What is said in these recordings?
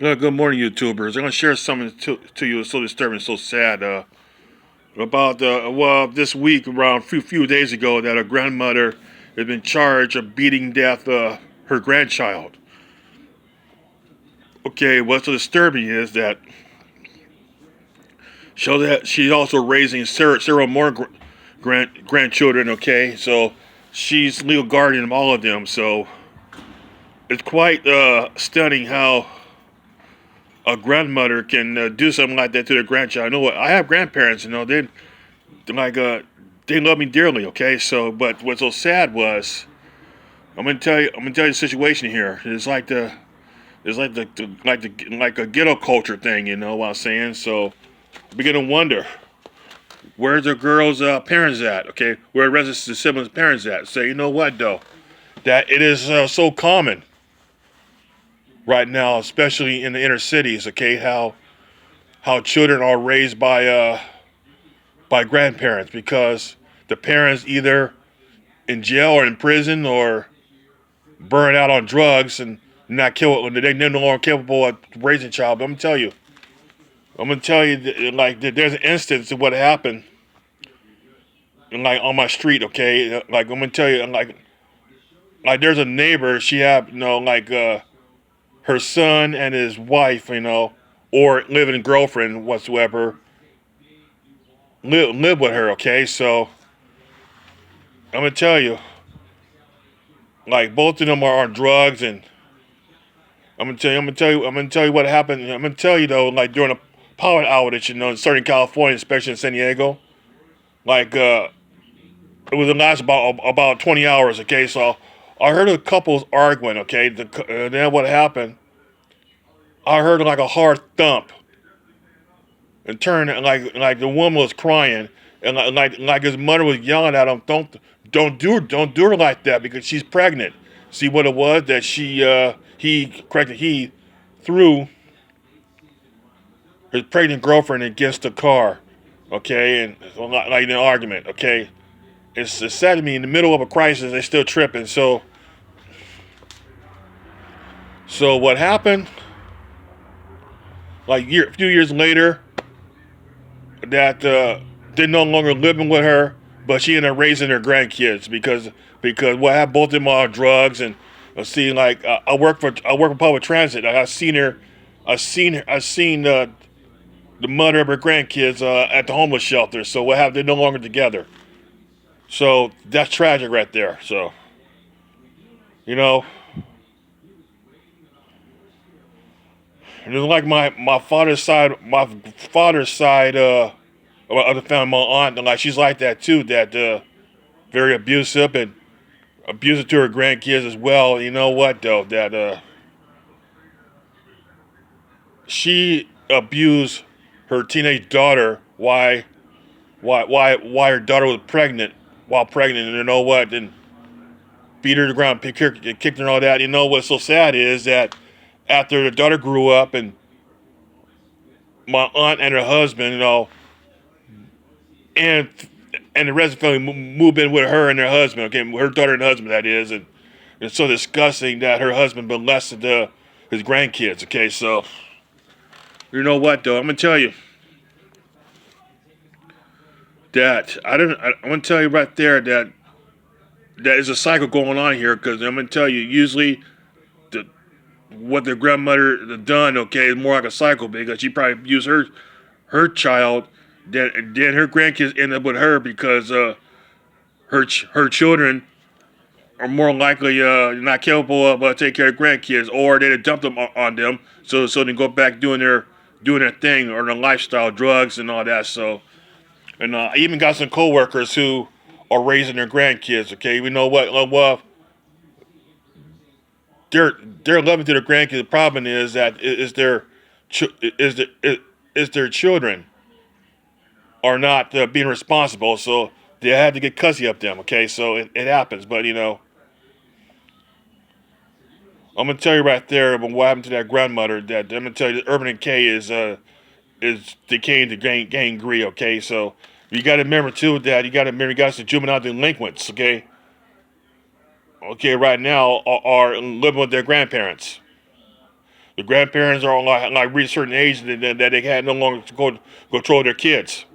Good morning, YouTubers. I'm going to share something to you. It's so disturbing, so sad. About this week, around a few days ago, that a grandmother has been charged of beating death her grandchild. Okay, what's so disturbing is that she's also raising several more grandchildren. Okay, so she's legal guardian of all of them. So it's quite stunning how a grandmother can do something like that to their grandchild. I know what I have grandparents. Like they love me dearly. Okay, so but what's so sad was I'm gonna tell you the situation here. It's like a ghetto culture thing. You know what I'm saying? So I begin to wonder where's the girl's parents at? Okay, where the rest of the siblings' parents at? Say, you know what though, that it is so common right now, especially in the inner cities. Okay, how children are raised by grandparents because the parents either in jail or in prison or burned out on drugs and not kill. They no longer capable of raising a child. But I'm gonna tell you, like there's an instance of what happened, like on my street. Okay, like I'm gonna tell you, like there's a neighbor. She had her son and his wife, or living girlfriend whatsoever, live with her. Okay, so I'm gonna tell you, like both of them are on drugs and I'm gonna tell you what happened. I'm gonna tell you though, like during a power outage, in Southern California, especially in San Diego, like it was the last about 20 hours. Okay, so I heard the couples arguing. Okay, then what happened? I heard like a hard thump, and turned like the woman was crying, and like his mother was yelling at him, don't do her like that because she's pregnant. See what it was that he threw his pregnant girlfriend against the car, okay, and like in an argument, okay. It's sad to me in the middle of a crisis they're still tripping. So what happened? Like a few years later, that they're no longer living with her, but she ended up raising her grandkids because what happened? Both of them are on drugs and see like I work for public transit. I've seen the mother of her grandkids at the homeless shelter. So what happened? They're no longer together. So that's tragic right there. So you know, and it's like my father's side of the family, my aunt, and like she's like that too. That very abusive to her grandkids as well. You know what though? That she abused her teenage daughter. Why her daughter was pregnant while pregnant, and you know what? Then beat her to the ground, kicked her and all that. You know what's so sad is that after the daughter grew up and my aunt and her husband, and and the rest of the family moved in with her and her husband. Okay, her daughter and husband that is, and it's so disgusting that her husband molested his grandkids. Okay, so you know what though? I'm gonna tell you that I'm gonna tell you right there that is a cycle going on here because I'm gonna tell you usually the what their grandmother done, okay, is more like a cycle because she probably used her child, then her grandkids end up with her because her children are more likely not capable of taking care of grandkids, or they dump them on them, so they go back doing their thing or their lifestyle, drugs and all that. So, and I even got some coworkers who are raising their grandkids. Okay, we know what well they're loving to their grandkids. The problem is that is their children are not being responsible, so they had to get custody of them. Okay, so it happens, but I'm gonna tell you right there what happened to that grandmother. That I'm gonna tell you, urban decay is decaying to gangrene. Okay, so you got to remember too that you got some juvenile delinquents. Okay, right now are living with their grandparents. The grandparents are like reach a certain age that they had no longer control their kids.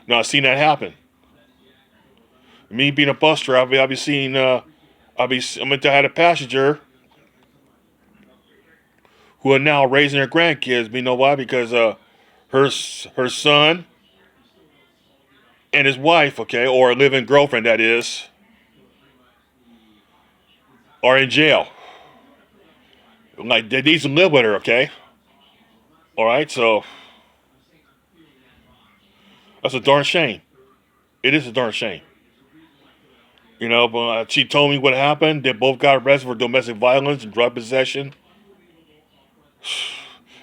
Now I've seen that happen. Me being a bus driver, I'll be seeing. I'm going to have a passenger who are now raising their grandkids. You know why? Because her son and his wife, okay, or a living girlfriend that is, are in jail. Like they need to live with her, okay. All right, so that's a darn shame. It is a darn shame. You know, but she told me what happened. They both got arrested for domestic violence and drug possession.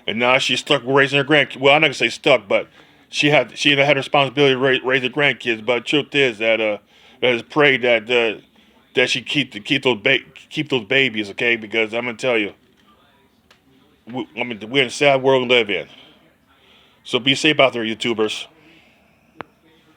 And now she's stuck with raising her grandkids. Well, I'm not gonna say stuck, but she had responsibility to raise her grandkids. But the truth is that that is pray that she keep those babies, okay? Because I'm gonna tell you, we're in a sad world to live in. So be safe out there, YouTubers.